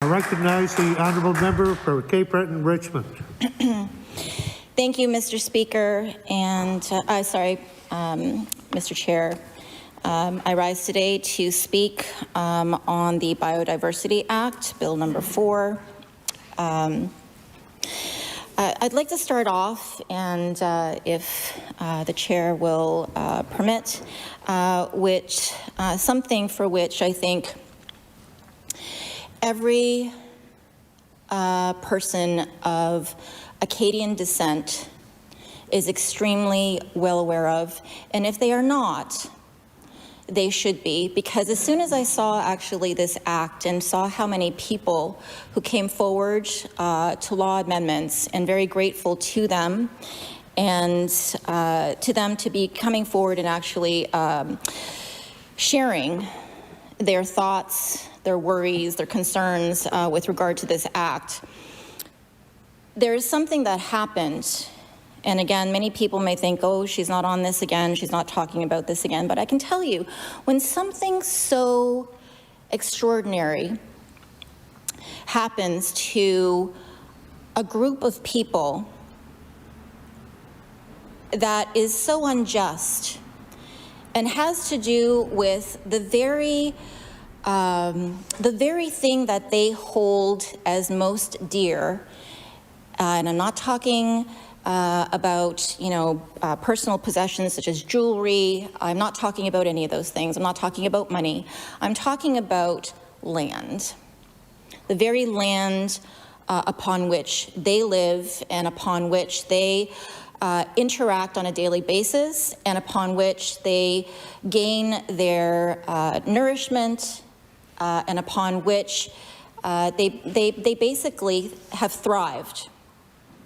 I recognize the honourable member for Cape Breton Richmond. Thank you, Mr. Speaker, and Mr. Chair. I rise today to speak on the Biodiversity Act, Bill number 4. I'd like to start off, and if the chair will permit, something for which I think every person of Acadian descent is extremely well aware of, and if they are not, they should be, because as soon as I saw actually this act and saw how many people who came forward to law amendments, and very grateful to them, and to them to be coming forward and actually sharing their thoughts, their worries, their concerns with regard to this act, there is something that happened. And again, many people may think, oh, she's not on this again, she's not talking about this again. But I can tell you, when something so extraordinary happens to a group of people that is so unjust and has to do with the very thing that they hold as most dear, and I'm not talking about, personal possessions such as jewelry. I'm not talking about any of those things. I'm not talking about money. I'm talking about land. The very land upon which they live and upon which they interact on a daily basis and upon which they gain their nourishment and upon which they basically have thrived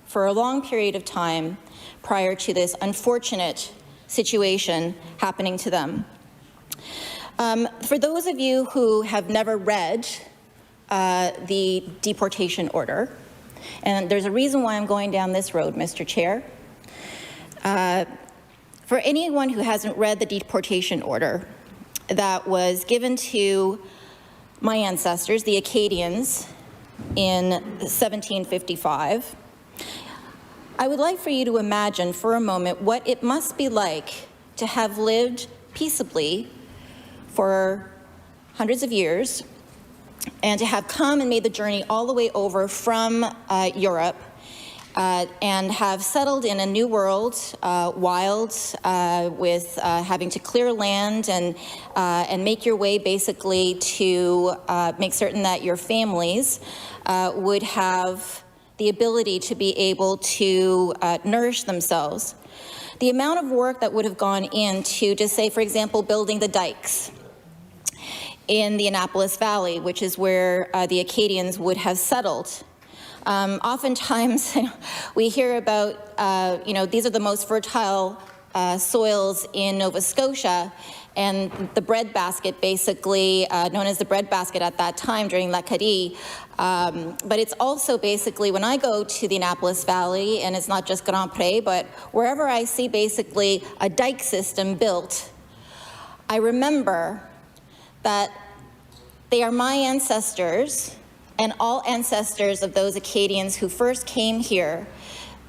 for a long period of time prior to this unfortunate situation happening to them. For those of you who have never read the deportation order, and there's a reason why I'm going down this road, Mr. Chair. For anyone who hasn't read the deportation order that was given to my ancestors, the Acadians, in 1755, I would like for you to imagine for a moment what it must be like to have lived peaceably for hundreds of years and to have come and made the journey all the way over from Europe and have settled in a new world, wild, with having to clear land and make your way basically to make certain that your families would have the ability to be able to nourish themselves. The amount of work that would have gone into, just say, for example, building the dikes in the Annapolis Valley, which is where the Acadians would have settled. Oftentimes, we hear about, these are the most fertile soils in Nova Scotia, and the breadbasket, basically known as the breadbasket at that time during La Cadie. But it's also basically, when I go to the Annapolis Valley, and it's not just Grand Pré, but wherever I see basically a dike system built, I remember that they are my ancestors and all ancestors of those Acadians who first came here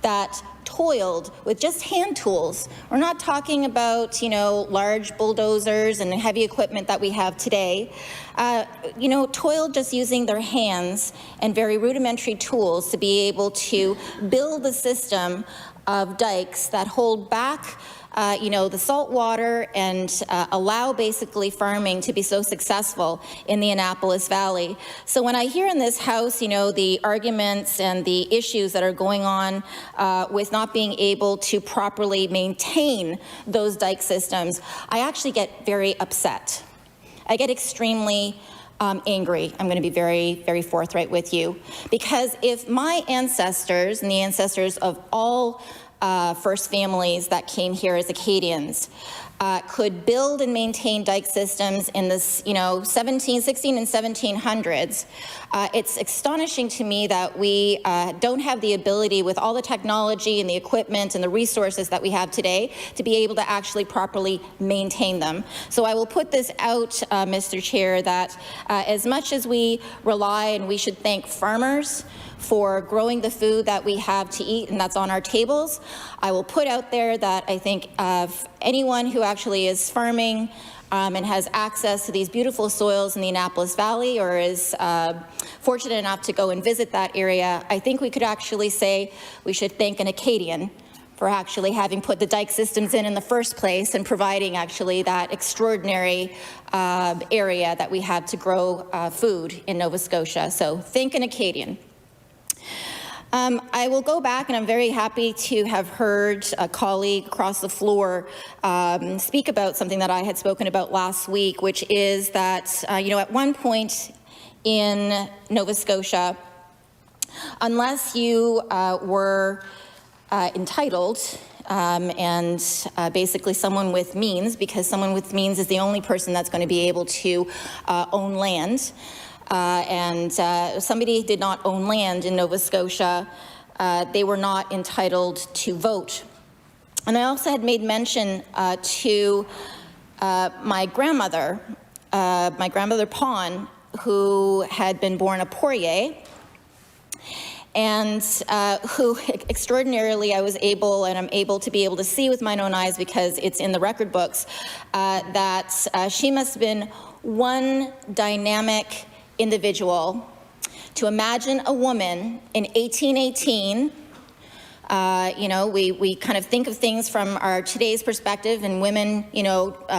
that toiled with just hand tools. We're not talking about, large bulldozers and heavy equipment that we have today. Toiled just using their hands and very rudimentary tools to be able to build a system of dikes that hold back the salt water and allow basically farming to be so successful in the Annapolis Valley. So when I hear in this House, the arguments and the issues that are going on with not being able to properly maintain those dike systems, I actually get very upset. I get extremely angry. I'm going to be very, very forthright with you. Because if my ancestors and the ancestors of all First families that came here as Acadians could build and maintain dike systems in the 16 and 1700s, it's astonishing to me that we don't have the ability, with all the technology and the equipment and the resources that we have today, to be able to actually properly maintain them. So I will put this out, Mr. Chair, that as much as we rely, and we should thank farmers for growing the food that we have to eat and that's on our tables, I will put out there that I think anyone who actually is farming and has access to these beautiful soils in the Annapolis Valley, or is fortunate enough to go and visit that area, I think we could actually say we should thank an Acadian for actually having put the dike systems in the first place and providing actually that extraordinary area that we have to grow food in Nova Scotia. So thank an Acadian. I will go back, and I'm very happy to have heard a colleague across the floor speak about something that I had spoken about last week, which is that, at one point in Nova Scotia, unless you were entitled and basically someone with means, because someone with means is the only person that's going to be able to own land, and somebody did not own land in Nova Scotia, they were not entitled to vote. And I also had made mention to my grandmother Pawn, who had been born a Poirier, and who extraordinarily I'm able to be able to see with my own eyes, because it's in the record books, that she must have been one dynamic individual. To imagine a woman in 1818, we kind of think of things from our today's perspective, and women,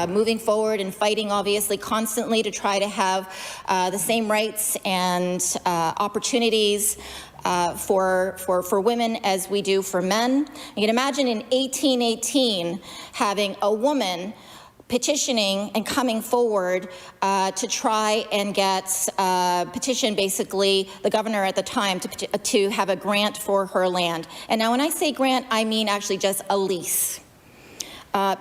moving forward and fighting obviously constantly to try to have the same rights and opportunities for women as we do for men. You can imagine in 1818 having a woman petitioning and coming forward to try and petition basically the governor at the time to have a grant for her land. And now when I say grant, I mean actually just a lease.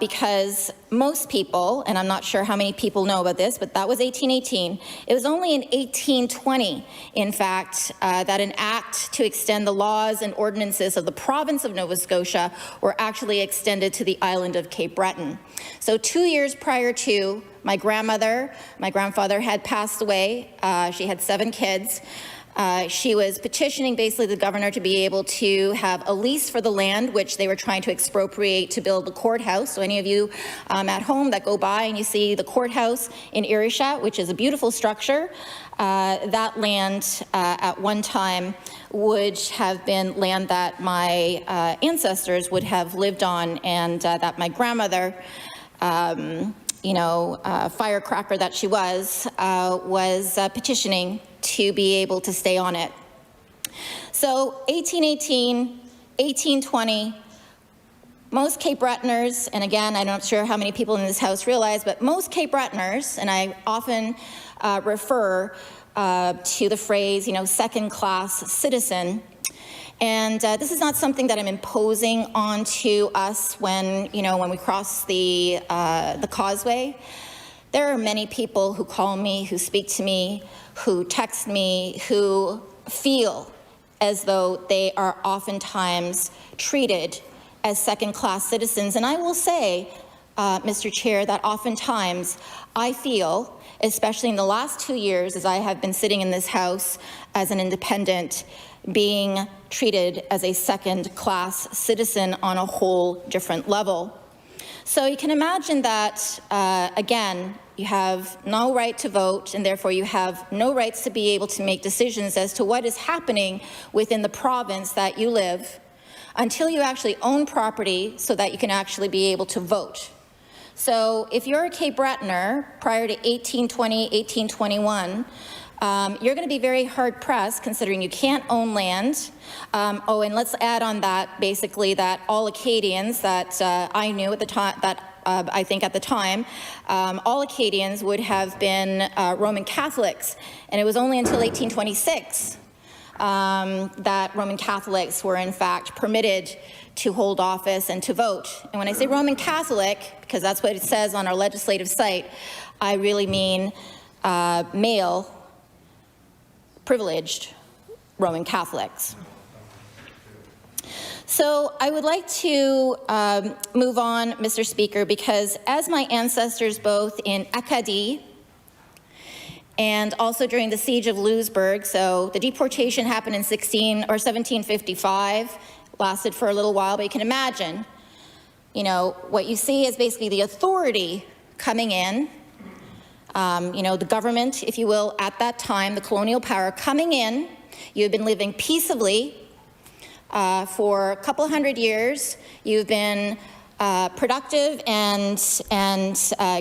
Because most people, and I'm not sure how many people know about this, but that was 1818. It was only in 1820, in fact, that an act to extend the laws and ordinances of the province of Nova Scotia were actually extended to the island of Cape Breton. So 2 years prior to my grandfather had passed away. She had 7 kids. She was petitioning basically the governor to be able to have a lease for the land, which they were trying to expropriate to build the courthouse. So any of you at home that go by and you see the courthouse in Irishat, which is a beautiful structure, that land at one time would have been land that my ancestors would have lived on, and that my grandmother, firecracker that she was petitioning to be able to stay on it. So 1818, 1820, most Cape Bretoners, and again, I'm not sure how many people in this house realize, but most Cape Bretoners, and I often refer to the phrase, second-class citizen. And this is not something that I'm imposing onto us when we cross the causeway. There are many people who call me, who speak to me, who text me, who feel as though they are oftentimes treated as second-class citizens. And I will say, Mr. Chair, that oftentimes I feel, especially in the last 2 years as I have been sitting in this House as an independent, being treated as a second-class citizen on a whole different level. So you can imagine that, again, you have no right to vote, and therefore you have no rights to be able to make decisions as to what is happening within the province that you live until you actually own property so that you can actually be able to vote. So if you're a Cape Bretoner prior to 1820, 1821, you're going to be very hard-pressed, considering you can't own land. And let's add on that, basically, that all Acadians that I knew at the time, I think at the time, all Acadians would have been Roman Catholics. And it was only until 1826 that Roman Catholics were in fact permitted to hold office and to vote. And when I say Roman Catholic, because that's what it says on our legislative site, I really mean male, privileged Roman Catholics. So I would like to move on, Mr. Speaker, because as my ancestors both in Acadie and also during the siege of Louisbourg, so the deportation happened in 1755, lasted for a little while, but you can imagine, you know, what you see is basically the authority coming in, you know, the government, if you will, at that time, the colonial power coming in. You have been living peaceably for a couple hundred years. You've been productive and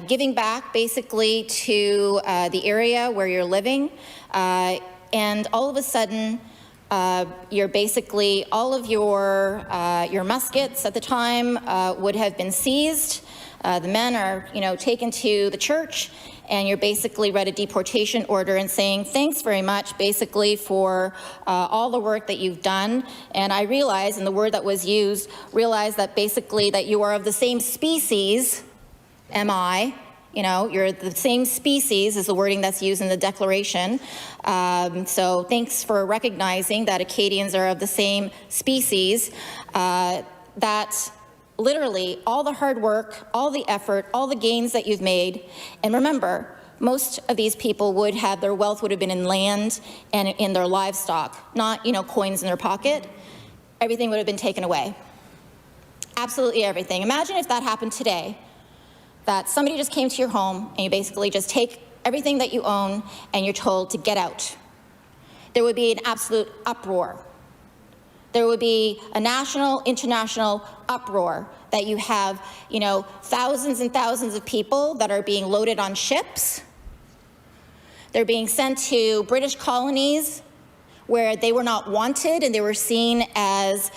giving back basically to the area where you're living, and all of a sudden you're basically, all of your muskets at the time would have been seized. The men are, you know, taken to the church, and you're basically read a deportation order and saying thanks very much basically for all the work that you've done. And I realize, and the word that was used, realize that basically that you are of the same species, MI, you know, you're the same species is the wording that's used in the declaration. So thanks for recognizing that Acadians are of the same species, that literally all the hard work, all the effort, all the gains that you've made. And remember, most of these people would have, their wealth would have been in land and in their livestock, not, you know, coins in their pocket. Everything would have been taken away. Absolutely everything. Imagine if that happened today, that somebody just came to your home and you basically just take everything that you own and you're told to get out. There would be an absolute uproar. There would be a national, international uproar that you have, you know, thousands and thousands of people that are being loaded on ships. They're being sent to British colonies where they were not wanted and they were seen as,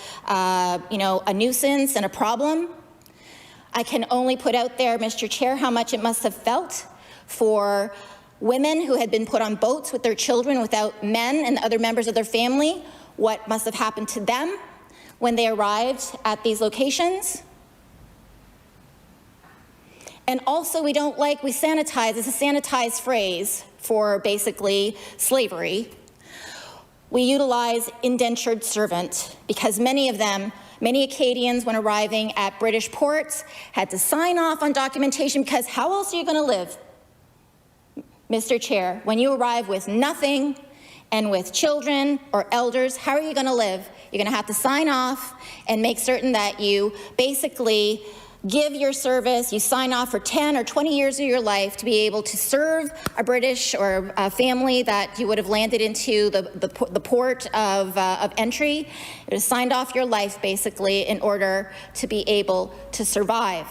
you know, a nuisance and a problem. I can only put out there, Mr. Chair, how much it must have felt for women who had been put on boats with their children without men and other members of their family, what must have happened to them when they arrived at these locations. And also we sanitize, it's a sanitized phrase for basically slavery. We utilize indentured servant because many of them, many Acadians when arriving at British ports had to sign off on documentation because how else are you going to live, Mr. Chair, when you arrive with nothing and with children or elders? How are you going to live? You're going to have to sign off and make certain that you basically give your service, you sign off for 10 or 20 years of your life to be able to serve a British or a family that you would have landed into the port of entry. You signed off your life basically in order to be able to survive.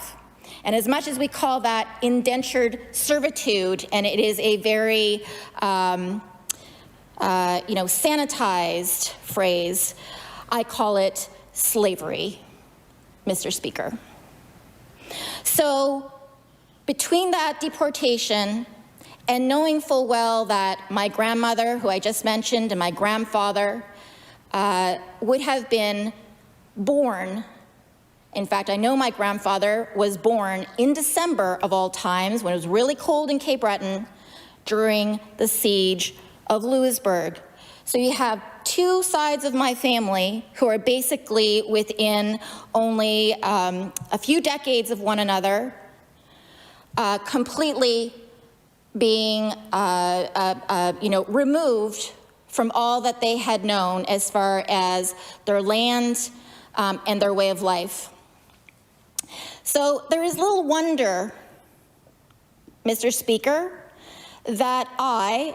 And as much as we call that indentured servitude, and it is a very you know, sanitized phrase, I call it slavery, Mr. Speaker. So between that deportation and knowing full well that my grandmother, who I just mentioned, and my grandfather would have been born, in fact, I know my grandfather was born in December of all times when it was really cold in Cape Breton during the siege of Louisbourg. So you have two sides of my family who are basically within only a few decades of one another, completely being you know, removed from all that they had known as far as their land and their way of life. So there is little wonder, Mr. Speaker, that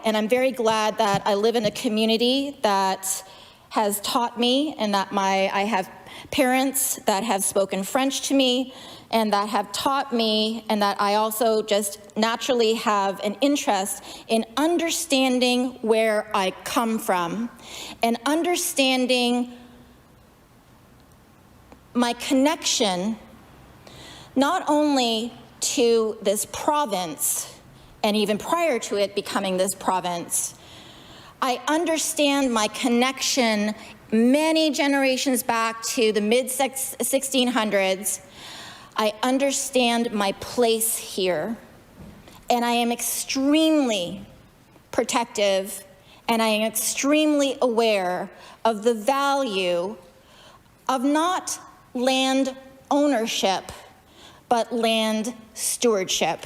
and I'm very glad that I live in a community that has taught me, and that I have parents that have spoken French to me and that have taught me, and that I also just naturally have an interest in understanding where I come from and understanding my connection not only to this province, and even prior to it becoming this province, I understand my connection many generations back to the mid-1600s. I understand my place here, and I am extremely protective, and I am extremely aware of the value of not land ownership, but land stewardship.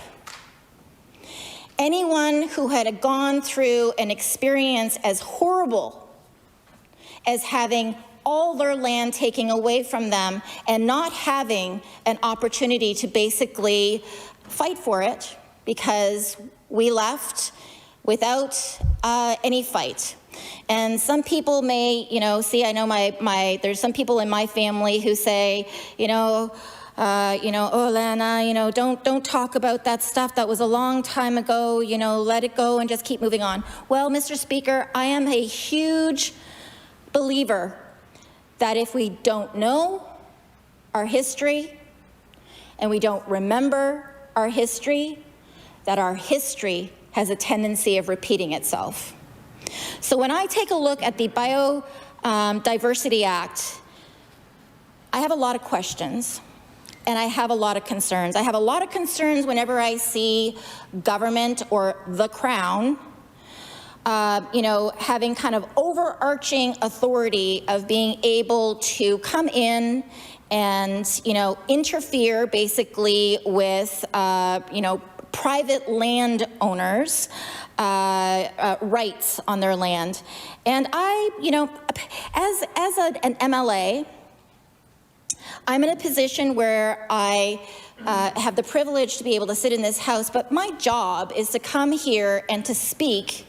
Anyone who had gone through an experience as horrible as having all their land taken away from them and not having an opportunity to basically fight for it because we left without any fight. And some people may, see, I know there's some people in my family who say, oh, Lana, don't talk about that stuff. That was a long time ago, let it go and just keep moving on. Well, Mr. Speaker, I am a huge believer that if we don't know our history and we don't remember our history, that our history has a tendency of repeating itself. So when I take a look at the Biodiversity Act, I have a lot of questions and I have a lot of concerns. I have a lot of concerns whenever I see government or the Crown having kind of overarching authority of being able to come in and, interfere basically with, private landowners' rights on their land. And I, as an MLA, I'm in a position where I have the privilege to be able to sit in this House, but my job is to come here and to speak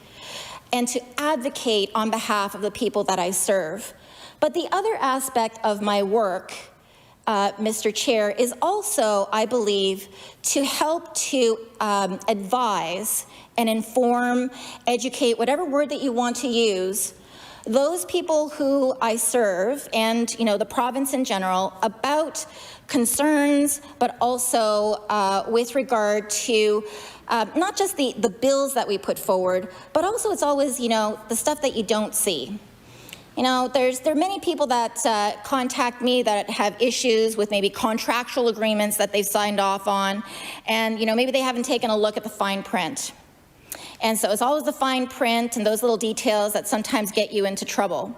and to advocate on behalf of the people that I serve. But the other aspect of my work, Mr. Chair, is also, I believe, to help to advise and inform, educate, whatever word that you want to use, those people who I serve and, the province in general about concerns, but also with regard to not just the bills that we put forward, but also it's always, the stuff that you don't see. There are many people that contact me that have issues with maybe contractual agreements that they've signed off on, and maybe they haven't taken a look at the fine print. And so it's always the fine print and those little details that sometimes get you into trouble.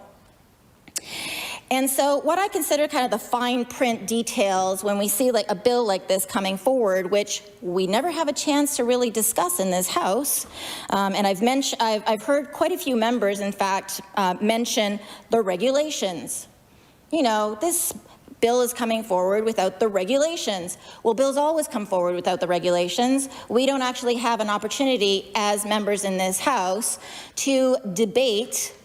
And so what I consider kind of the fine print details when we see like a bill like this coming forward, which we never have a chance to really discuss in this House, and I've heard quite a few members, in fact, mention the regulations. This bill is coming forward without the regulations. Well, bills always come forward without the regulations. We don't actually have an opportunity as members in this House to debate,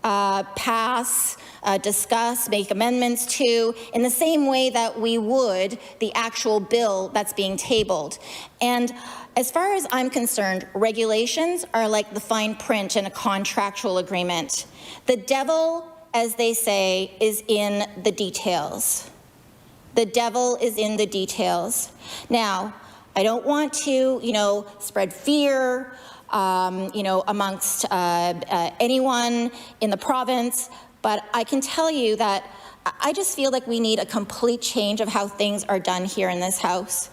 pass, discuss, make amendments to, in the same way that we would the actual bill that's being tabled. And as far as I'm concerned, regulations are like the fine print in a contractual agreement. The devil, as they say, is in the details. The devil is in the details. Now, I don't want to, spread fear, amongst anyone in the province, but I can tell you that I just feel like we need a complete change of how things are done here in this House.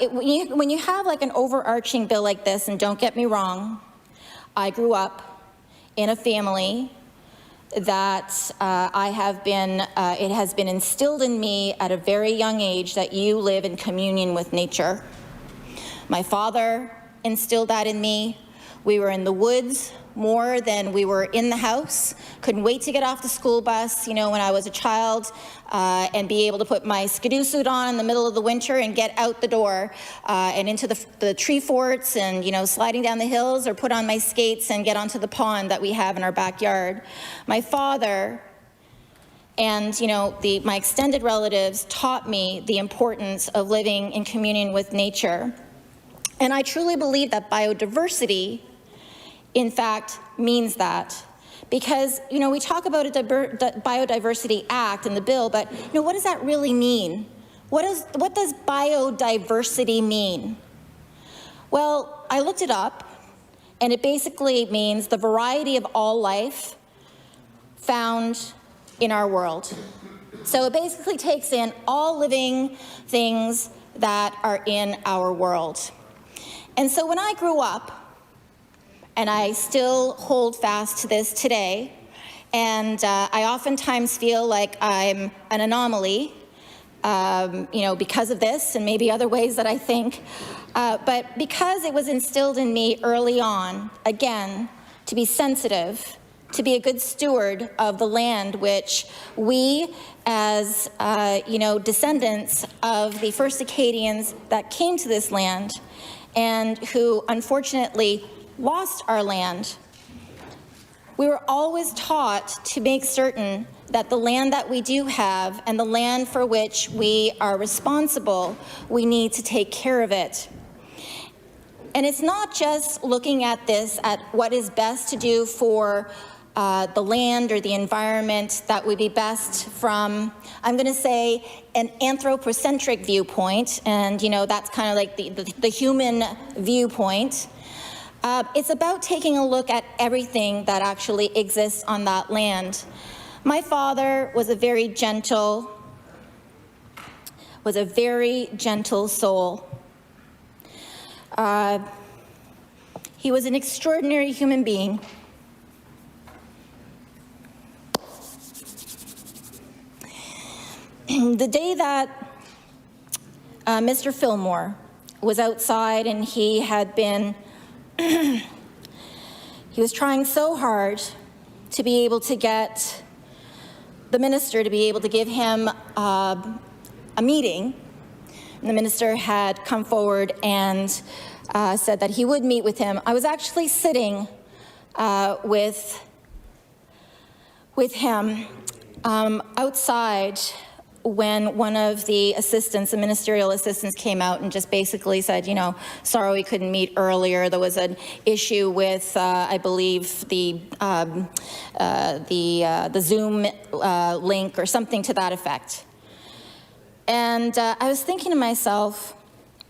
When you have like an overarching bill like this, and don't get me wrong, I grew up in a family that it has been instilled in me at a very young age that you live in communion with nature. My father instilled that in me. We were in the woods more than we were in the house. Couldn't wait to get off the school bus, when I was a child, and be able to put my skidoo suit on in the middle of the winter and get out the door and into the tree forts and, sliding down the hills, or put on my skates and get onto the pond that we have in our backyard. My father and, my extended relatives taught me the importance of living in communion with nature. And I truly believe that biodiversity, in fact, means that. Because, we talk about a Biodiversity Act in the bill, but, what does that really mean? What does biodiversity mean? Well, I looked it up, And it basically means the variety of all life found in our world. So it basically takes in all living things that are in our world. And so when I grew up, and I still hold fast to this today, and I oftentimes feel like I'm an anomaly, because of this and maybe other ways that I think. But because it was instilled in me early on, again, to be sensitive, to be a good steward of the land which we as, descendants of the first Acadians that came to this land and who unfortunately lost our land, we were always taught to make certain that the land that we do have and the land for which we are responsible, we need to take care of it. And it's not just looking at this, at what is best to do for the land or the environment that would be best from, I'm going to say, an anthropocentric viewpoint, and that's kind of like the human viewpoint. It's about taking a look at everything that actually exists on that land. My father was a very gentle soul. He was an extraordinary human being. The day that Mr. Fillmore was outside and he had been, he was trying so hard to be able to get the minister to be able to give him a meeting. And the minister had come forward and said that he would meet with him. I was actually sitting with him outside when one of the assistants, the ministerial assistants, came out and just basically said, sorry we couldn't meet earlier. There was an issue with, I believe, the Zoom link or something to that effect. And I was thinking to myself,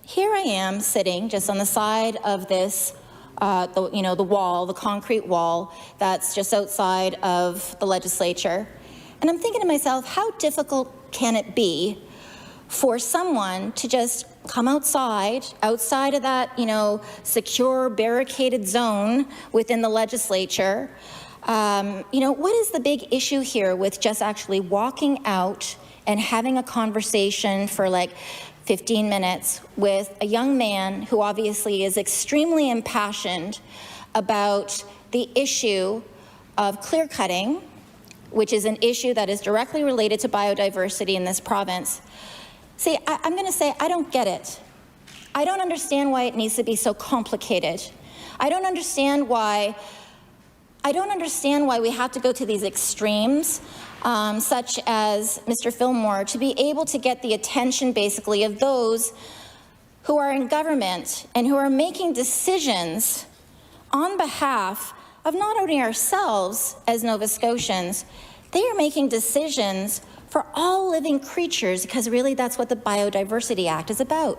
here I am sitting just on the side of this, the wall, the concrete wall that's just outside of the legislature. And I'm thinking to myself, how difficult can it be for someone to just come outside of that, secure barricaded zone within the legislature? What is the big issue here with just actually walking out and having a conversation for like 15 minutes with a young man who obviously is extremely impassioned about the issue of clear cutting, which is an issue that is directly related to biodiversity in this province? See, I'm going to say I don't get it. I don't understand why it needs to be so complicated. I don't understand why we have to go to these extremes, such as Mr. Fillmore, to be able to get the attention basically of those who are in government and who are making decisions on behalf of not only ourselves as Nova Scotians, they are making decisions for all living creatures, because really that's what the Biodiversity Act is about.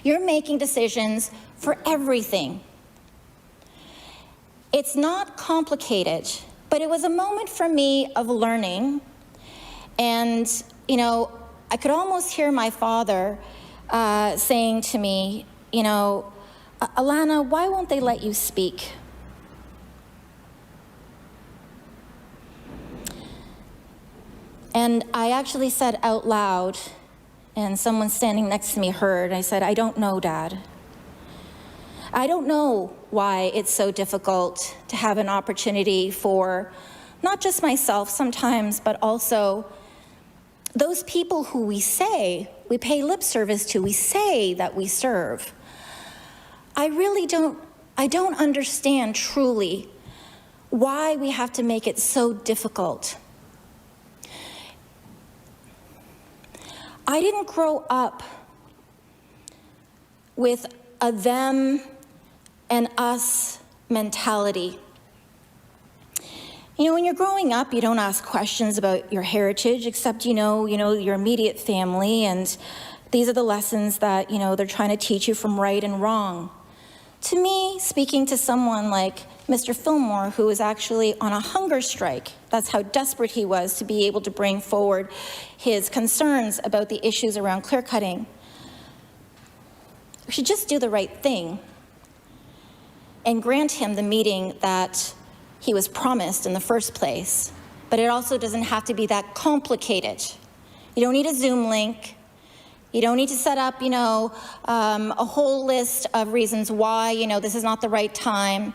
You're making decisions for everything. It's not complicated, but it was a moment for me of learning. And, I could almost hear my father saying to me, Alana, why won't they let you speak? And I actually said out loud, and someone standing next to me heard, I said, I don't know, Dad. I don't know why it's so difficult to have an opportunity for not just myself sometimes, but also those people who we pay lip service to, we say that we serve. I don't understand truly why we have to make it so difficult. I didn't grow up with a them and us mentality. When you're growing up, you don't ask questions about your heritage, except your immediate family, and these are the lessons that, they're trying to teach you from right and wrong. To me, speaking to someone like Mr. Fillmore, who was actually on a hunger strike, that's how desperate he was to be able to bring forward his concerns about the issues around clear cutting, we should just do the right thing and grant him the meeting that he was promised in the first place. But it also doesn't have to be that complicated. You don't need a Zoom link. You don't need to set up, a whole list of reasons why, this is not the right time.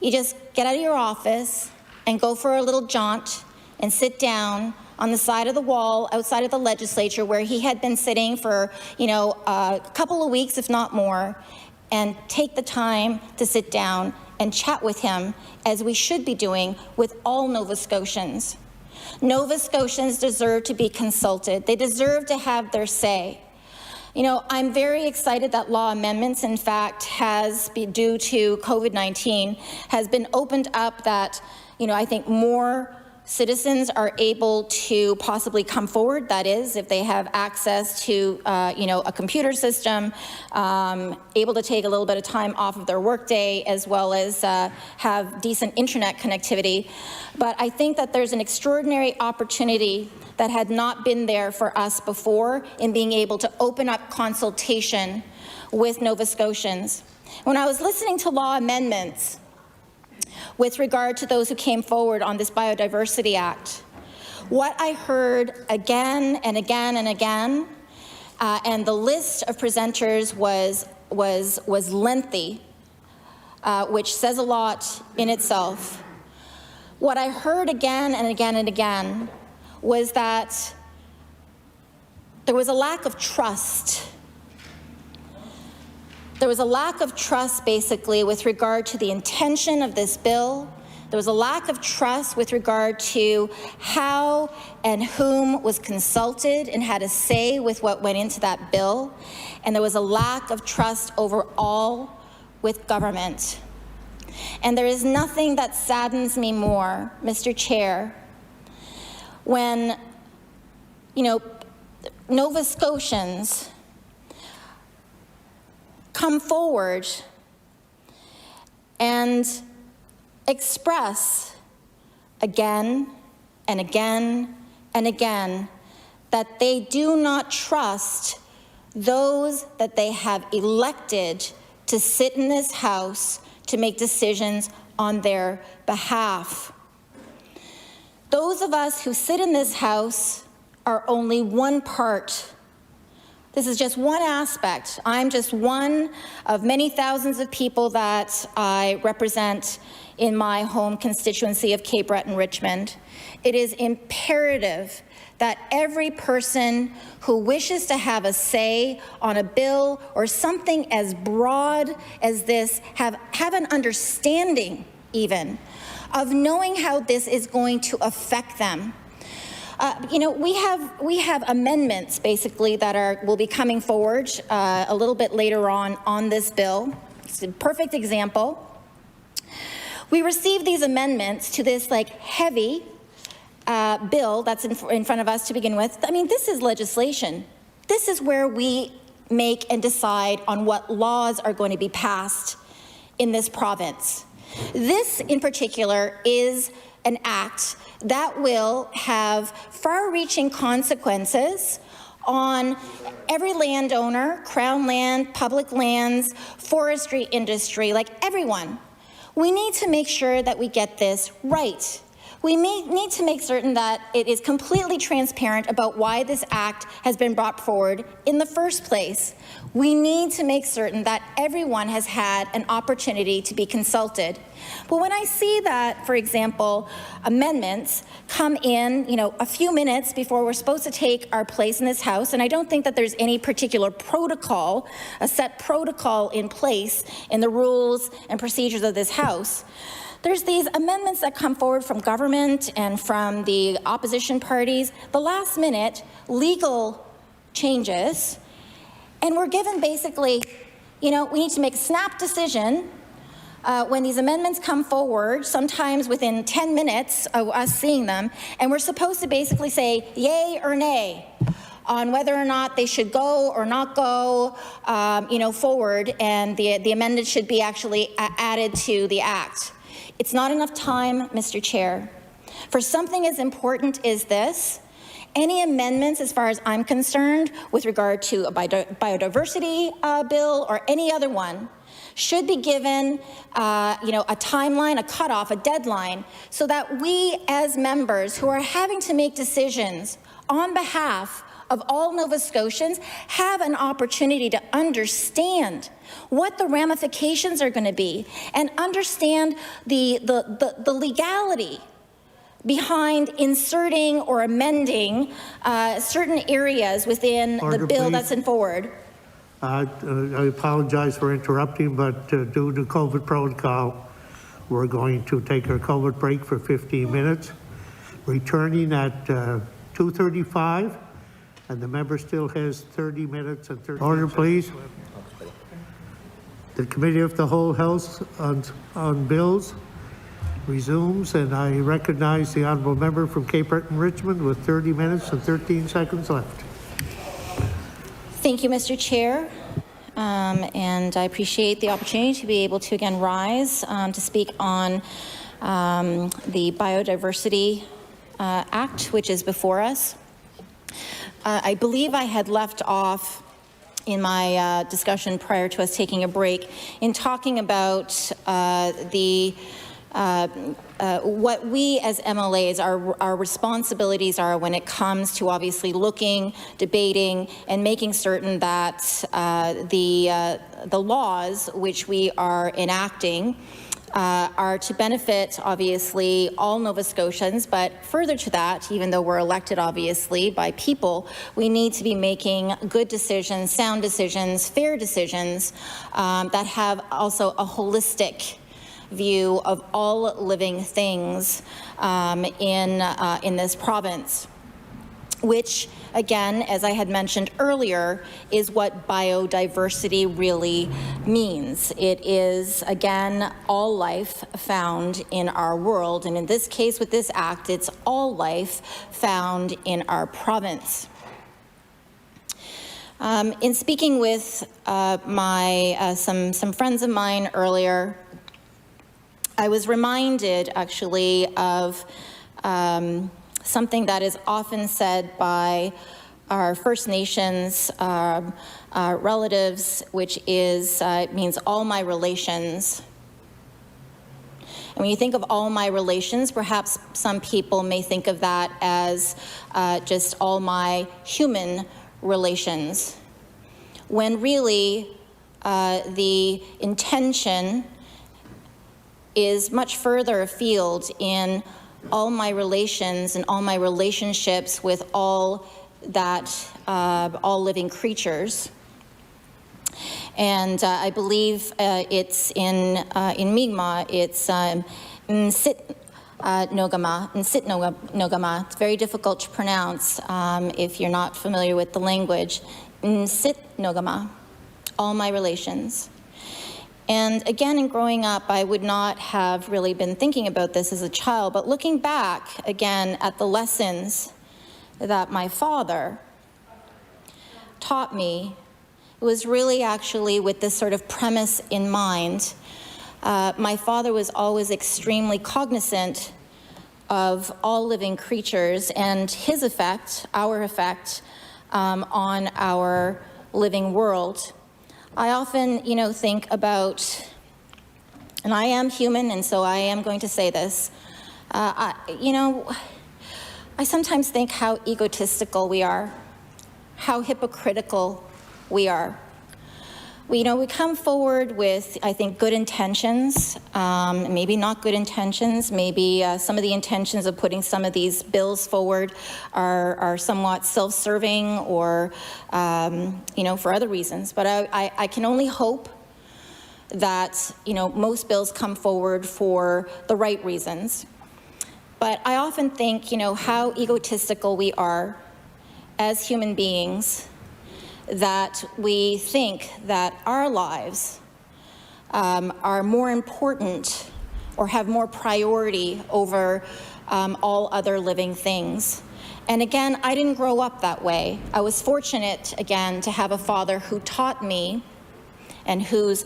You just get out of your office and go for a little jaunt and sit down on the side of the wall outside of the legislature where he had been sitting for, a couple of weeks, if not more, and take the time to sit down and chat with him, as we should be doing with all Nova Scotians. Nova Scotians deserve to be consulted. They deserve to have their say. I'm very excited that law amendments, in fact, due to COVID-19, has been opened up that, I think more citizens are able to possibly come forward. That is, if they have access to, a computer system, able to take a little bit of time off of their workday, as well as have decent internet connectivity. But I think that there's an extraordinary opportunity that had not been there for us before in being able to open up consultation with Nova Scotians. When I was listening to law amendments, with regard to those who came forward on this Biodiversity Act, what I heard again and again and again, and the list of presenters was lengthy, which says a lot in itself. What I heard again and again and again was that there was a lack of trust. There was a lack of trust, basically, with regard to the intention of this bill. There was a lack of trust with regard to how and whom was consulted and had a say with what went into that bill. And there was a lack of trust overall with government. And there is nothing that saddens me more, Mr. Chair, when, Nova Scotians come forward and express again and again and again that they do not trust those that they have elected to sit in this House to make decisions on their behalf. Those of us who sit in this House are only one part. This is just one aspect. I'm just one of many thousands of people that I represent in my home constituency of Cape Breton-Richmond. It is imperative that every person who wishes to have a say on a bill or something as broad as this have an understanding even of knowing how this is going to affect them. We have amendments basically that will be coming forward a little bit later on this bill. It's a perfect example. We received these amendments to this heavy bill that's in front of us to begin with. I mean, this is legislation. This is where we make and decide on what laws are going to be passed in this province. This in particular is an act that will have far-reaching consequences on every landowner, Crown land, public lands, forestry industry, everyone. We need to make sure that we get this right. We need to make certain that it is completely transparent about why this act has been brought forward in the first place. We need to make certain that everyone has had an opportunity to be consulted. But when I see that, for example, amendments come in, a few minutes before we're supposed to take our place in this House, and I don't think that there's any particular protocol, a set protocol in place in the rules and procedures of this House, there's these amendments that come forward from government and from the opposition parties, the last minute legal changes, and we're given basically, we need to make a snap decision when these amendments come forward, sometimes within 10 minutes of us seeing them, and we're supposed to basically say yay or nay on whether or not they should go or not go, forward, and the amendment should be actually added to the act. It's not enough time, Mr. Chair. For something as important as this, any amendments, as far as I'm concerned, with regard to a biodiversity bill or any other one, should be given, a timeline, a cutoff, a deadline, so that we as members who are having to make decisions on behalf of all Nova Scotians have an opportunity to understand what the ramifications are going to be and understand the legality behind inserting or amending certain areas within Order, the bill please. that's in forward. I apologize for interrupting, but due to COVID protocol, we're going to take our COVID break for 15 minutes, returning at 2:35, and the member still has 30 minutes and 30 Order, please. The Committee of the Whole House on Bills resumes, and I recognize the honourable member from Cape Breton-Richmond with 30 minutes and 13 seconds left. Thank you, Mr. Chair, and I appreciate the opportunity to be able to again rise to speak on the Biodiversity Act, which is before us. I believe I had left off in my discussion prior to us taking a break in talking about what we as MLAs, our responsibilities are when it comes to obviously looking, debating, and making certain that the laws which we are enacting are to benefit, obviously, all Nova Scotians, but further to that, even though we're elected, obviously, by people, we need to be making good decisions, sound decisions, fair decisions that have also a holistic view of all living things in this province, which, again, as I had mentioned earlier, is what biodiversity really means. It is, again, all life found in our world, and in this case, with this act, it's all life found in our province. In speaking with some friends of mine earlier, I was reminded, actually, of something that is often said by our First Nations relatives, which is, it means all my relations. And when you think of all my relations, perhaps some people may think of that as just all my human relations, when really the intention is much further afield in all my relations and all my relationships with all living creatures. And I believe it's in Mi'kmaq, it's Nsitnogama. It's very difficult to pronounce if you're not familiar with the language. Nsitnogama, all my relations. And again, in growing up, I would not have really been thinking about this as a child, but looking back again at the lessons that my father taught me, it was really actually with this sort of premise in mind. My father was always extremely cognizant of all living creatures and his effect, our effect, on our living world. I often, think about, and I am human, and so I am going to say this, I sometimes think how egotistical we are, how hypocritical we are. We come forward with, I think, good intentions, maybe not good intentions, maybe some of the intentions of putting some of these bills forward are somewhat self-serving or, for other reasons. But I can only hope that, most bills come forward for the right reasons. But I often think, how egotistical we are as human beings, that we think that our lives are more important or have more priority over all other living things. And again, I didn't grow up that way. I was fortunate, again, to have a father who taught me, and whose,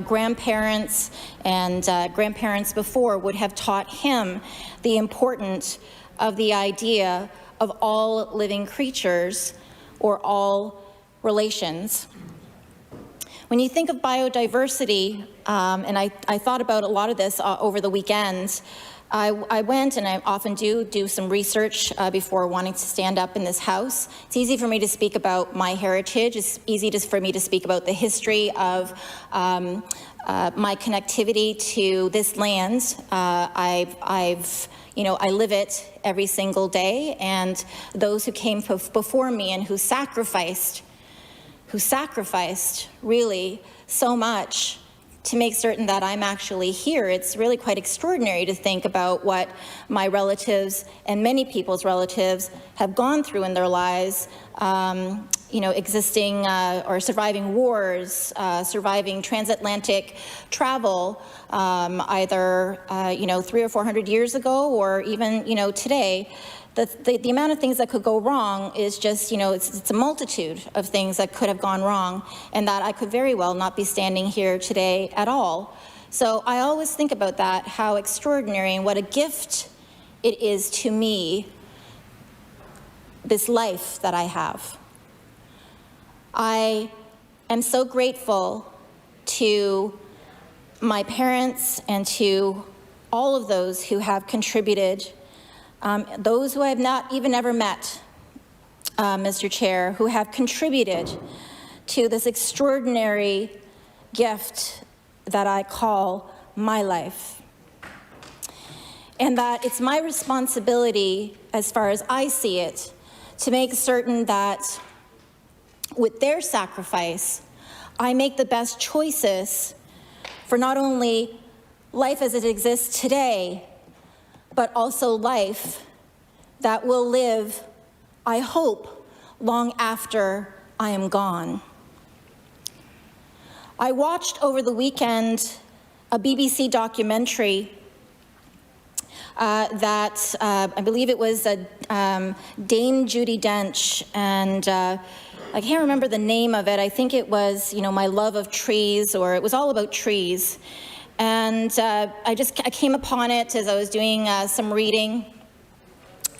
grandparents and grandparents before would have taught him the importance of the idea of all living creatures or all relations. When you think of biodiversity, and I thought about a lot of this over the weekend, I went, and I often do some research before wanting to stand up in this House. It's easy for me to speak about my heritage. It's easy for me to speak about the history of my connectivity to this land. I live it every single day, and those who came before me and who sacrificed really so much to make certain that I'm actually here. It's really quite extraordinary to think about what my relatives and many people's relatives have gone through in their lives, existing or surviving wars, surviving transatlantic travel, either 300 or 400 years ago, or even today. The amount of things that could go wrong is just, it's a multitude of things that could have gone wrong, and that I could very well not be standing here today at all. So I always think about that, how extraordinary and what a gift it is to me, this life that I have. I am so grateful to my parents and to all of those who have contributed, those who I have not even ever met, Mr. Chair, who have contributed to this extraordinary gift that I call my life. And that it's my responsibility, as far as I see it, to make certain that with their sacrifice, I make the best choices for not only life as it exists today, but also life that will live, I hope, long after I am gone. I watched over the weekend a BBC documentary that I believe it was Dame Judi Dench, and I can't remember the name of it. I think it was, My Love of Trees, or it was all about trees. And I came upon it as I was doing some reading.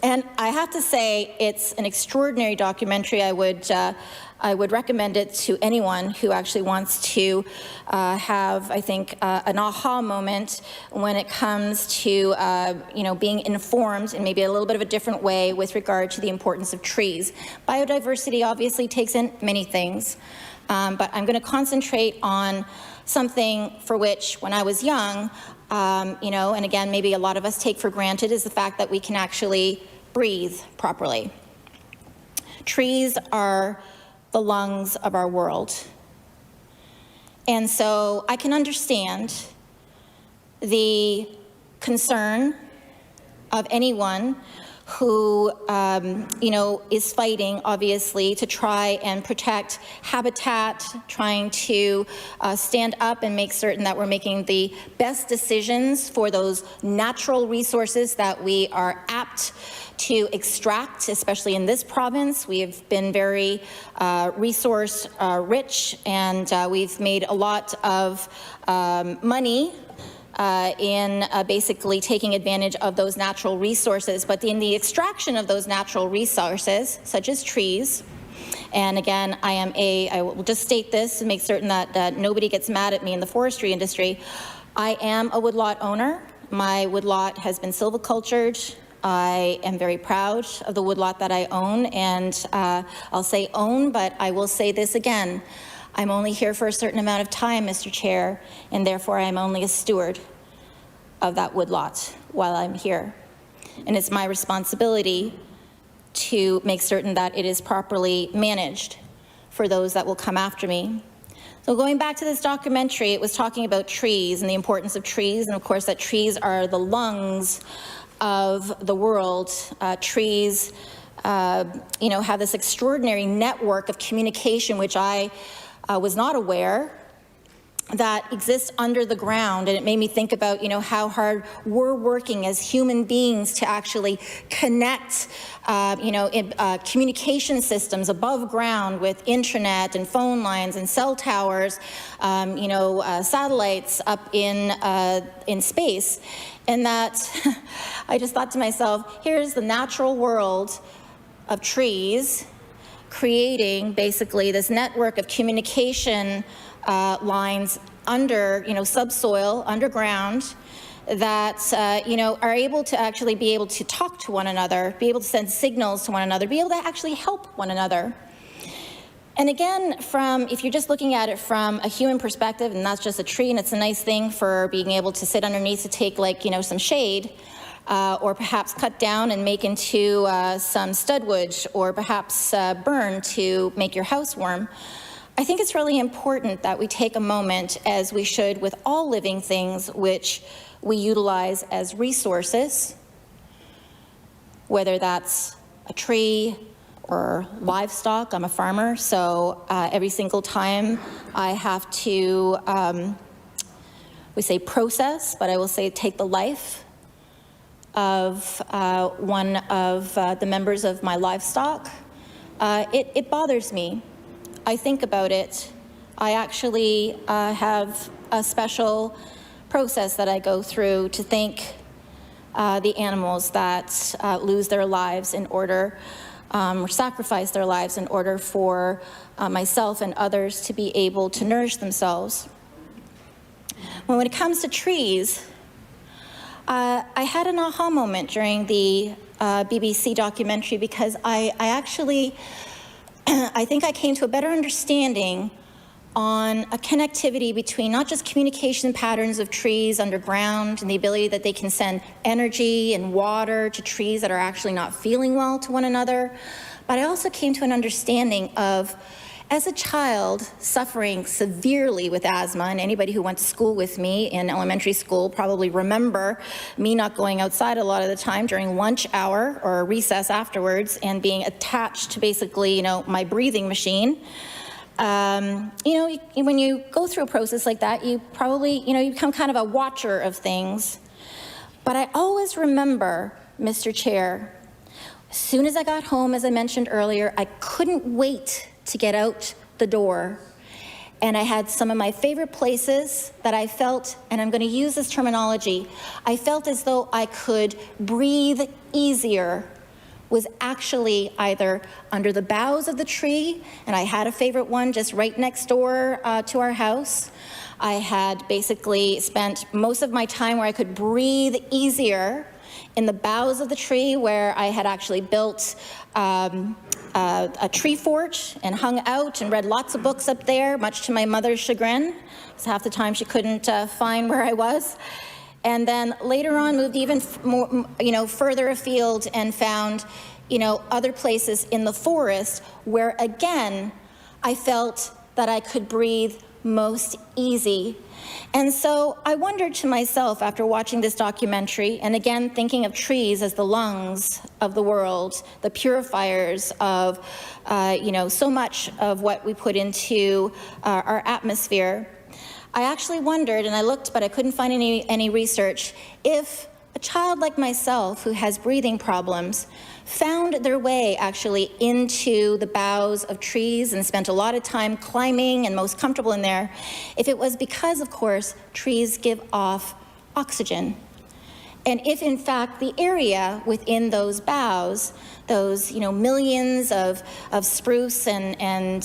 And I have to say, it's an extraordinary documentary. I would recommend it to anyone who actually wants to have, I think, an aha moment when it comes to, being informed in maybe a little bit of a different way with regard to the importance of trees. Biodiversity obviously takes in many things, but I'm going to concentrate on something for which, when I was young, and again, maybe a lot of us take for granted, is the fact that we can actually breathe properly. Trees are the lungs of our world. And so I can understand the concern of anyone who, is fighting, obviously, to try and protect habitat, trying to stand up and make certain that we're making the best decisions for those natural resources that we are apt to extract, especially in this province. We have been very resource rich, and we've made a lot of money in basically taking advantage of those natural resources. But in the extraction of those natural resources, such as trees, and again, I will just state this to make certain that nobody gets mad at me in the forestry industry. I am a woodlot owner. My woodlot has been silvicultured. I am very proud of the woodlot that I own, and I'll say own, but I will say this again. I'm only here for a certain amount of time, Mr. Chair, and therefore I'm only a steward of that woodlot while I'm here. And it's my responsibility to make certain that it is properly managed for those that will come after me. So going back to this documentary, it was talking about trees and the importance of trees, and of course that trees are the lungs of the world. Trees, have this extraordinary network of communication, which I was not aware that exist under the ground, and it made me think about, how hard we're working as human beings to actually connect, communication systems above ground with intranet and phone lines and cell towers, satellites up in space, and that I just thought to myself, here's the natural world of trees creating basically this network of communication lines under, subsoil, underground, that, are able to actually be able to talk to one another, be able to send signals to one another, be able to actually help one another. And again, if you're just looking at it from a human perspective, and that's just a tree, and it's a nice thing for being able to sit underneath to take, some shade, or perhaps cut down and make into some studwood, or perhaps burn to make your house warm. I think it's really important that we take a moment, as we should with all living things which we utilize as resources, whether that's a tree or livestock. I'm a farmer, so every single time I have to, we say process, but I will say take the life of one of the members of my livestock. It bothers me. I think about it. I actually have a special process that I go through to thank the animals that lose their lives in order, or sacrifice their lives in order for myself and others to be able to nourish themselves. When it comes to trees, I had an aha moment during the BBC documentary, because I actually I think I came to a better understanding on a connectivity between not just communication patterns of trees underground and the ability that they can send energy and water to trees that are actually not feeling well to one another, but I also came to an understanding of, as a child suffering severely with asthma, and anybody who went to school with me in elementary school probably remember me not going outside a lot of the time during lunch hour or recess afterwards, and being attached to basically, my breathing machine. When you go through a process like that, you probably, you become kind of a watcher of things. But I always remember, Mr. Chair, as soon as I got home, as I mentioned earlier, I couldn't wait to get out the door. And I had some of my favorite places that I felt, and I'm going to use this terminology, I felt as though I could breathe easier, was actually either under the boughs of the tree, and I had a favorite one just right next door to our house. I had basically spent most of my time where I could breathe easier in the boughs of the tree, where I had actually built a tree fort and hung out and read lots of books up there, much to my mother's chagrin, because half the time she couldn't find where I was. And then later on moved even more, further afield, and found, other places in the forest where, again, I felt that I could breathe most easy. And so I wondered to myself, after watching this documentary, and again thinking of trees as the lungs of the world, the purifiers of, so much of what we put into our atmosphere, I actually wondered, and I looked, but I couldn't find any research, if a child like myself who has breathing problems found their way actually into the boughs of trees and spent a lot of time climbing and most comfortable in there, if it was because, of course, trees give off oxygen. And if, in fact, the area within those boughs, those millions of spruce and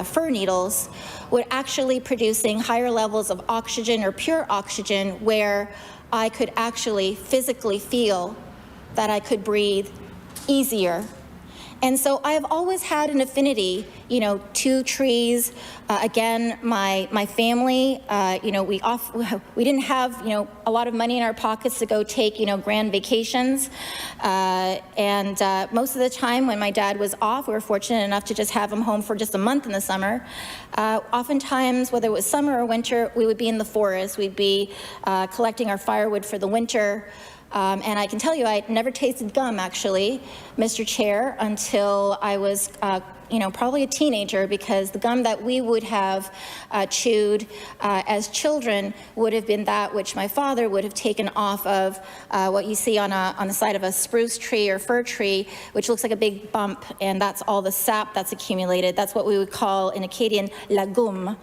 fir needles, would actually producing higher levels of oxygen or pure oxygen, where I could actually physically feel that I could breathe easier. And so I have always had an affinity, to trees. Again, my family, we didn't have, a lot of money in our pockets to go take, grand vacations. And most of the time when my dad was off, we were fortunate enough to just have him home for just a month in the summer. Oftentimes, whether it was summer or winter, we would be in the forest. We'd be collecting our firewood for the winter. And I can tell you, I never tasted gum, actually, Mr. Chair, until I was, probably a teenager, because the gum that we would have chewed as children would have been that which my father would have taken off of what you see on the side of a spruce tree or fir tree, which looks like a big bump, and that's all the sap that's accumulated. That's what we would call in Acadian la gomme,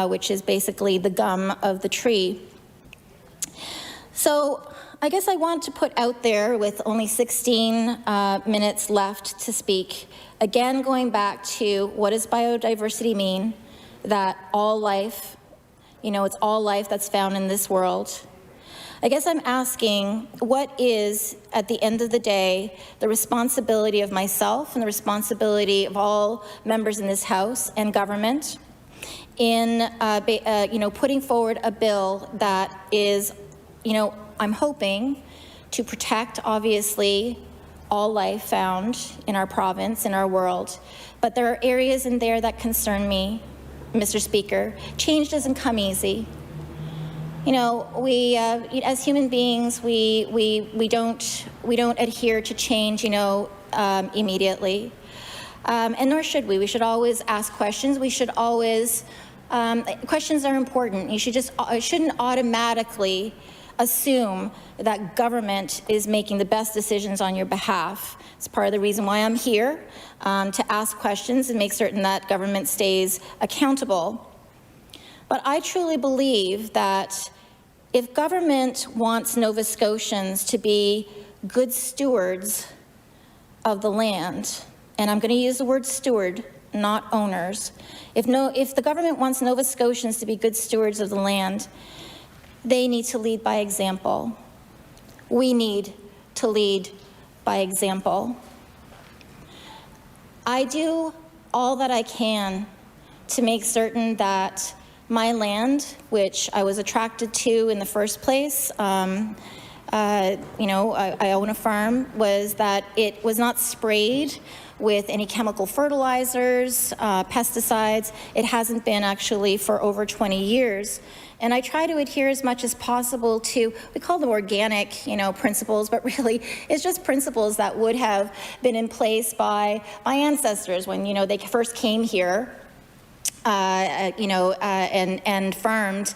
which is basically the gum of the tree. So I guess I want to put out there, with only 16 minutes left to speak, again going back to what does biodiversity mean, that all life, it's all life that's found in this world. I guess I'm asking, what is, at the end of the day, the responsibility of myself and the responsibility of all members in this House and government in putting forward a bill that is, I'm hoping to protect, obviously, all life found in our province, in our world. But there are areas in there that concern me, Mr. Speaker. Change doesn't come easy. We, as human beings, we don't adhere to change, immediately. And nor should we. We should always ask questions. We should always, questions are important. You shouldn't automatically assume that government is making the best decisions on your behalf. It's part of the reason why I'm here, to ask questions and make certain that government stays accountable. But I truly believe that if government wants Nova Scotians to be good stewards of the land, and I'm going to use the word steward, not owners, if the government wants Nova Scotians to be good stewards of the land, they need to lead by example. We need to lead by example. I do all that I can to make certain that my land, which I was attracted to in the first place, I own a farm, was that it was not sprayed with any chemical fertilizers, pesticides. It hasn't been actually for over 20 years. And I try to adhere as much as possible to, we call them organic, principles, but really it's just principles that would have been in place by my ancestors when, they first came here. And farmed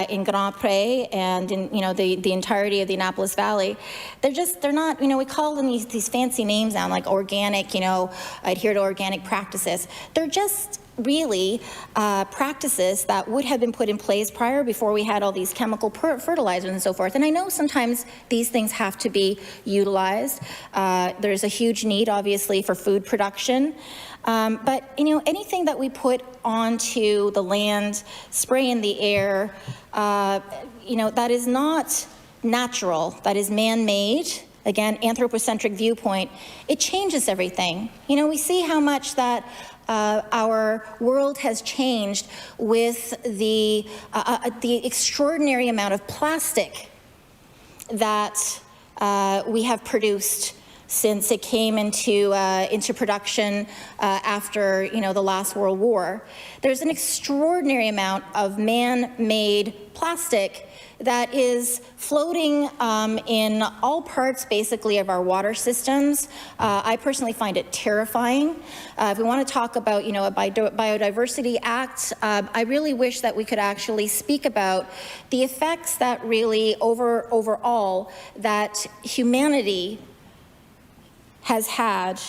in Grand Pre and in, the entirety of the Annapolis Valley. They're not, we call them these fancy names now, like organic, adhere to organic practices. They're just really practices that would have been put in place prior, before we had all these chemical fertilizers and so forth. And I know sometimes these things have to be utilized. There's a huge need, obviously, for food production. But, anything that we put onto the land, spray in the air, that is not natural, that is man-made. Again, anthropocentric viewpoint, it changes everything. We see how much that our world has changed with the extraordinary amount of plastic that we have produced since it came into production after the last World War. There's an extraordinary amount of man-made plastic that is floating in all parts, basically, of our water systems. I personally find it terrifying. If we want to talk about, a Biodiversity Act, I really wish that we could actually speak about the effects that really, overall, that humanity has had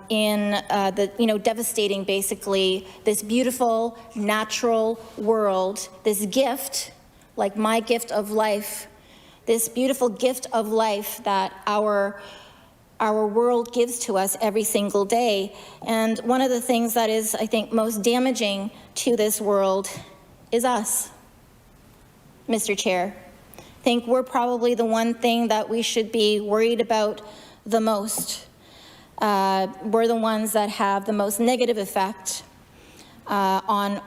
in the, devastating, basically, this beautiful, natural world, this gift, like my gift of life, this beautiful gift of life that our world gives to us every single day. And one of the things that is, I think, most damaging to this world is us, Mr. Chair. I think we're probably the one thing that we should be worried about the most. We're the ones that have the most negative effect on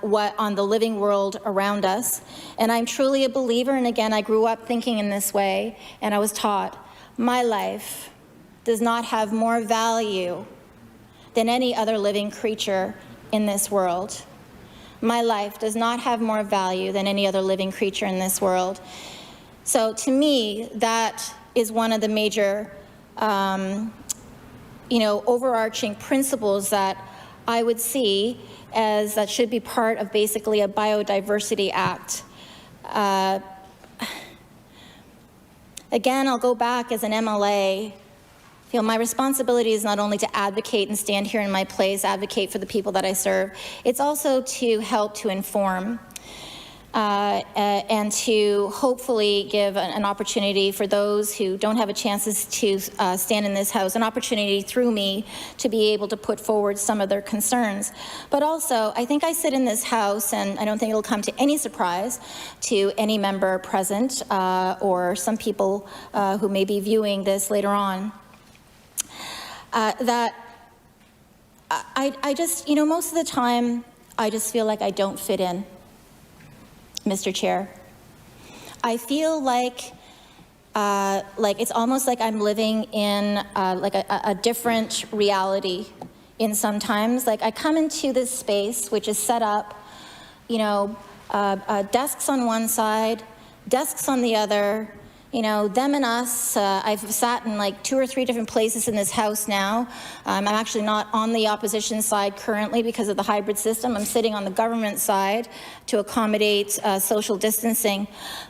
the living world around us. And I'm truly a believer, and again, I grew up thinking in this way, and I was taught, my life does not have more value than any other living creature in this world. My life does not have more value than any other living creature in this world. So to me, that is one of the major, overarching principles that I would see as that should be part of basically a Biodiversity Act. Again, I'll go back as an MLA. I feel my responsibility is not only to advocate and stand here in my place, advocate for the people that I serve, it's also to help to inform and to hopefully give an opportunity for those who don't have a chance to stand in this House, an opportunity through me to be able to put forward some of their concerns. But also, I think I sit in this House, and I don't think it'll come to any surprise to any member present or some people who may be viewing this later on, that I just, most of the time, I just feel like I don't fit in, Mr. Chair. I feel like it's almost like I'm living in like a different reality in sometimes. Like I come into this space, which is set up, desks on one side, desks on the other, them and us. I've sat in like 2 or 3 different places in this House now. I'm actually not on the opposition side currently because of the hybrid system. I'm sitting on the government side to accommodate social distancing.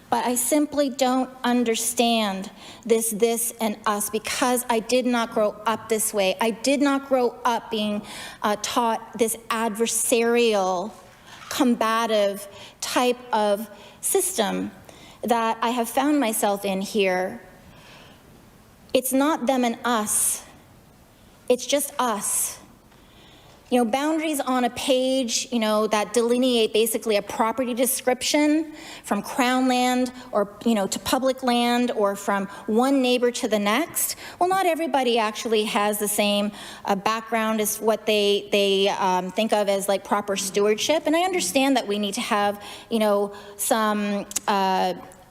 But I simply don't understand this and us because I did not grow up this way. I did not grow up being taught this adversarial, combative type of system that I have found myself in here. It's not them and us. It's just us. Boundaries on a page, that delineate basically a property description from Crown land or, to public land or from one neighbor to the next. Well, not everybody actually has the same background as what they think of as like proper stewardship. And I understand that we need to have,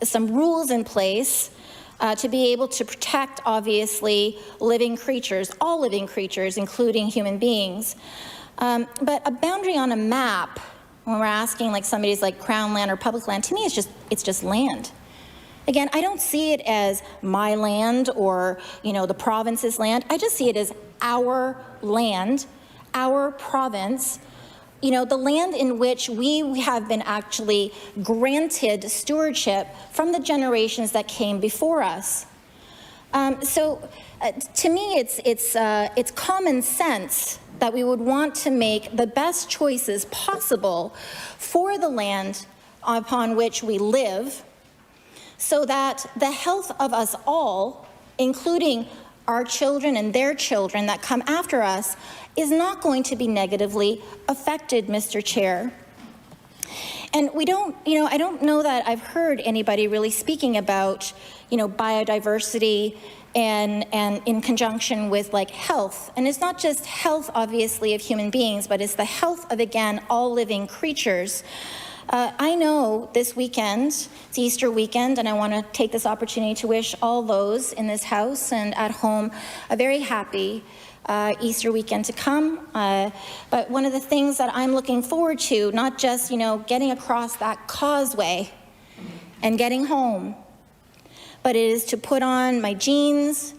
some rules in place to be able to protect, obviously, living creatures, all living creatures, including human beings. But a boundary on a map, when we're asking like somebody's like Crown land or public land, to me it's just land. Again, I don't see it as my land or, the province's land. I just see it as our land, our province, the land in which we have been actually granted stewardship from the generations that came before us. To me, it's common sense that we would want to make the best choices possible for the land upon which we live, so that the health of us all, including our children and their children that come after us, is not going to be negatively affected, Mr. Chair. And we don't, I don't know that I've heard anybody really speaking about, biodiversity and in conjunction with like health. And it's not just health, obviously, of human beings, but it's the health of, again, all living creatures. I know this weekend, it's Easter weekend, and I want to take this opportunity to wish all those in this House and at home a very happy Easter weekend to come. But one of the things that I'm looking forward to, not just, getting across that causeway and getting home, but it is to put on my jeans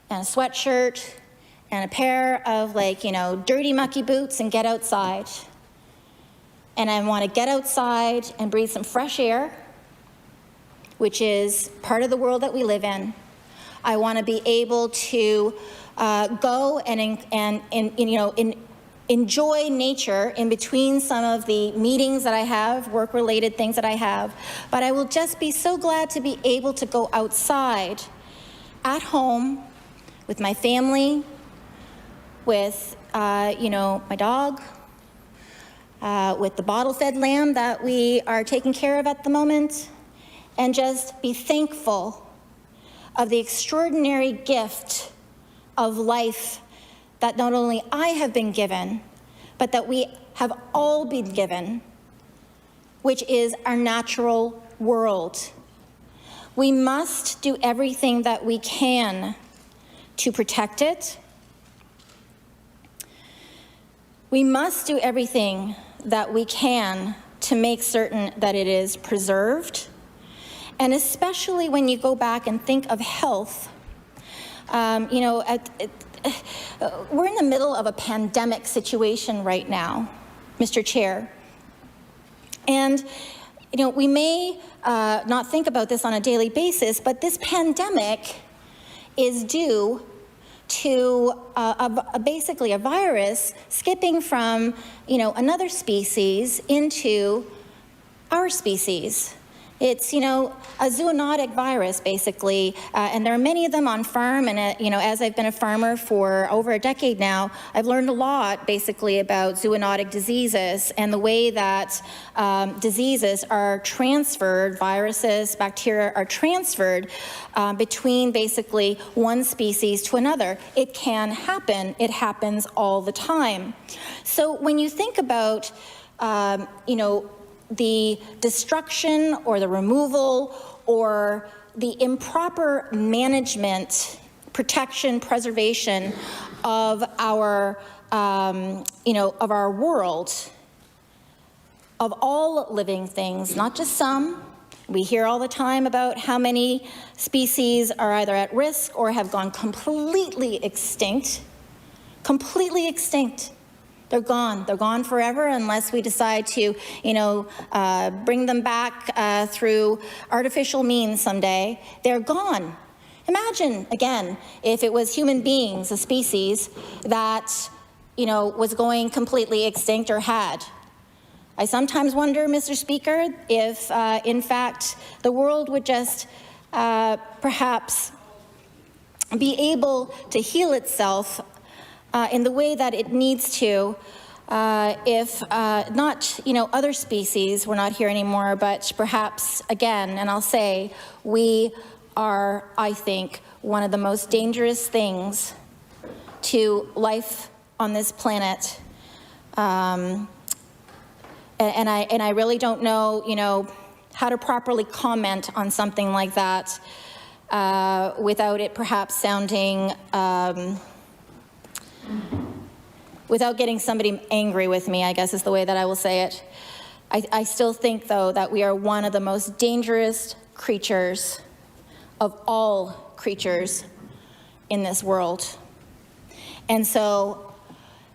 and a sweatshirt and a pair of dirty mucky boots and get outside. And I want to get outside and breathe some fresh air, which is part of the world that we live in. I want to be able to go and enjoy nature in between some of the meetings that I have, work-related things that I have. But I will just be so glad to be able to go outside at home with my family, with my dog, with the bottle-fed lamb that we are taking care of at the moment, and just be thankful of the extraordinary gift of life that not only I have been given, but that we have all been given, which is our natural world. We must do everything that we can to protect it. We must do everything that we can to make certain that it is preserved. And especially when you go back and think of health, you know, we're in the middle of a pandemic situation right now, Mr. Chair. And, you know, we may not think about this on a daily basis, but this pandemic is due to basically a virus skipping from, you know, another species into our species. It's, you know, a zoonotic virus, basically, and there are many of them on farm, and, you know, as I've been a farmer for over a decade now, I've learned a lot, basically, about zoonotic diseases and the way that diseases are transferred, viruses, bacteria are transferred between, basically, one species to another. It can happen. It happens all the time. So when you think about, you know, the destruction or the removal or the improper management, protection, preservation of our, you know, of our world, of all living things, not just some. We hear all the time about how many species are either at risk or have gone completely extinct. Completely extinct. They're gone. They're gone forever unless we decide to, you know, bring them back through artificial means someday. They're gone. Imagine, again, if it was human beings, a species that, you know, was going completely extinct or had. I sometimes wonder, Mr. Speaker, if, in fact, the world would just perhaps be able to heal itself in the way that it needs to, if not, you know, other species were not here anymore, but perhaps, again, and I'll say, we are, I think, one of the most dangerous things to life on this planet. And I really don't know, you know, how to properly comment on something like that without it perhaps sounding without getting somebody angry with me, I guess is the way that I will say it. I still think, though, that we are one of the most dangerous creatures of all creatures in this world. And so,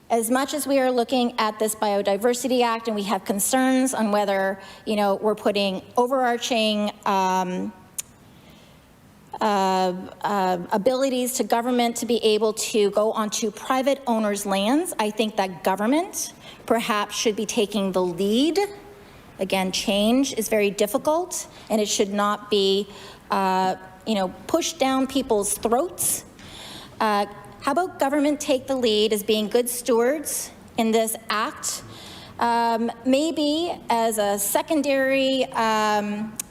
as much as we are looking at this Biodiversity Act and we have concerns on whether, you know, we're putting overarching abilities to government to be able to go onto private owners' lands, I think that government perhaps should be taking the lead. Again, change is very difficult, and it should not be, you know, pushed down people's throats. How about government take the lead as being good stewards in this act? Maybe as a secondary,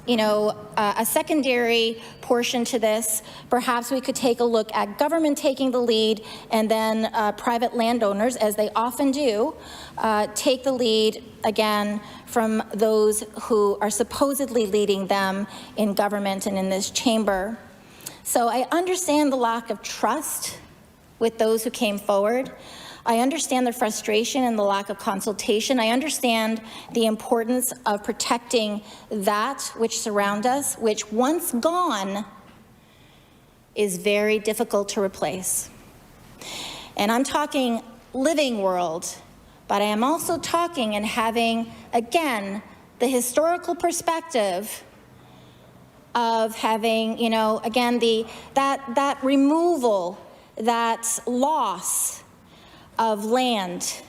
you know, a secondary portion to this, perhaps we could take a look at government taking the lead and then private landowners, as they often do, take the lead again from those who are supposedly leading them in government and in this chamber. So I understand the lack of trust with those who came forward. I understand the frustration and the lack of consultation. I understand the importance of protecting that which surrounds us, which once gone is very difficult to replace. And I'm talking living world, but I am also talking and having, again, the historical perspective of having, you know, again, that removal, that loss of land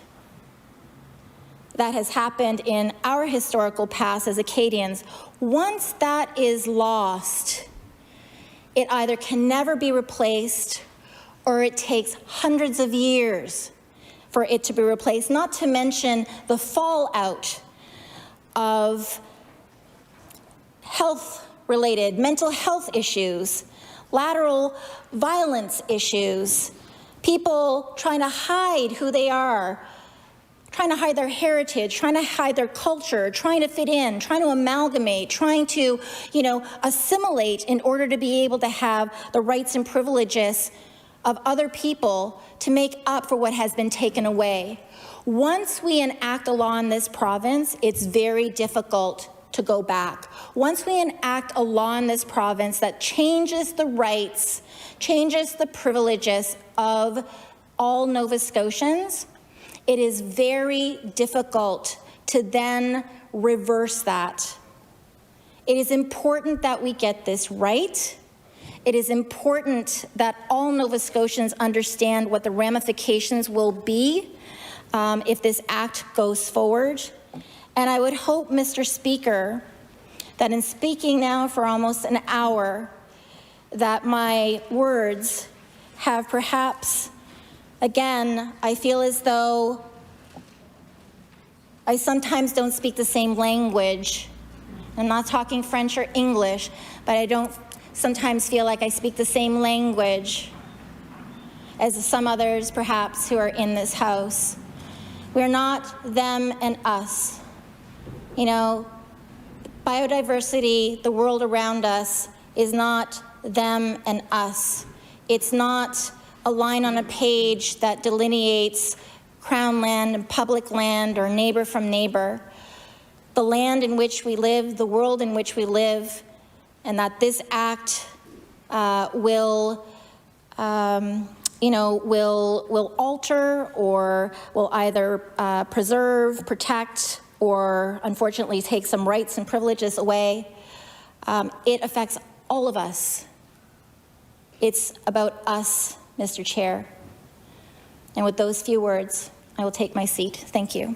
that has happened in our historical past as Acadians. Once that is lost, it either can never be replaced or it takes hundreds of years for it to be replaced, not to mention the fallout of health-related mental health issues, lateral violence issues, people trying to hide who they are, trying to hide their heritage, trying to hide their culture, trying to fit in, trying to amalgamate, trying to, you know, assimilate in order to be able to have the rights and privileges of other people to make up for what has been taken away. Once we enact a law in this province, it's very difficult to go back. Once we enact a law in this province that changes the rights, changes the privileges of all Nova Scotians, it is very difficult to then reverse that. It is important that we get this right. It is important that all Nova Scotians understand what the ramifications will be if this act goes forward. And I would hope, Mr. Speaker, that in speaking now for almost an hour, that my words have perhaps, again, I feel as though I sometimes don't speak the same language. I'm not talking French or English, but I don't sometimes feel like I speak the same language as some others perhaps who are in this House. We're not them and us. You know, biodiversity, the world around us, is not them and us. It's not a line on a page that delineates Crown land and public land or neighbor from neighbor. The land in which we live, the world in which we live, and that this act will alter or will either preserve, protect, or unfortunately take some rights and privileges away. It affects all of us. It's about us, Mr. Chair. And with those few words, I will take my seat. Thank you.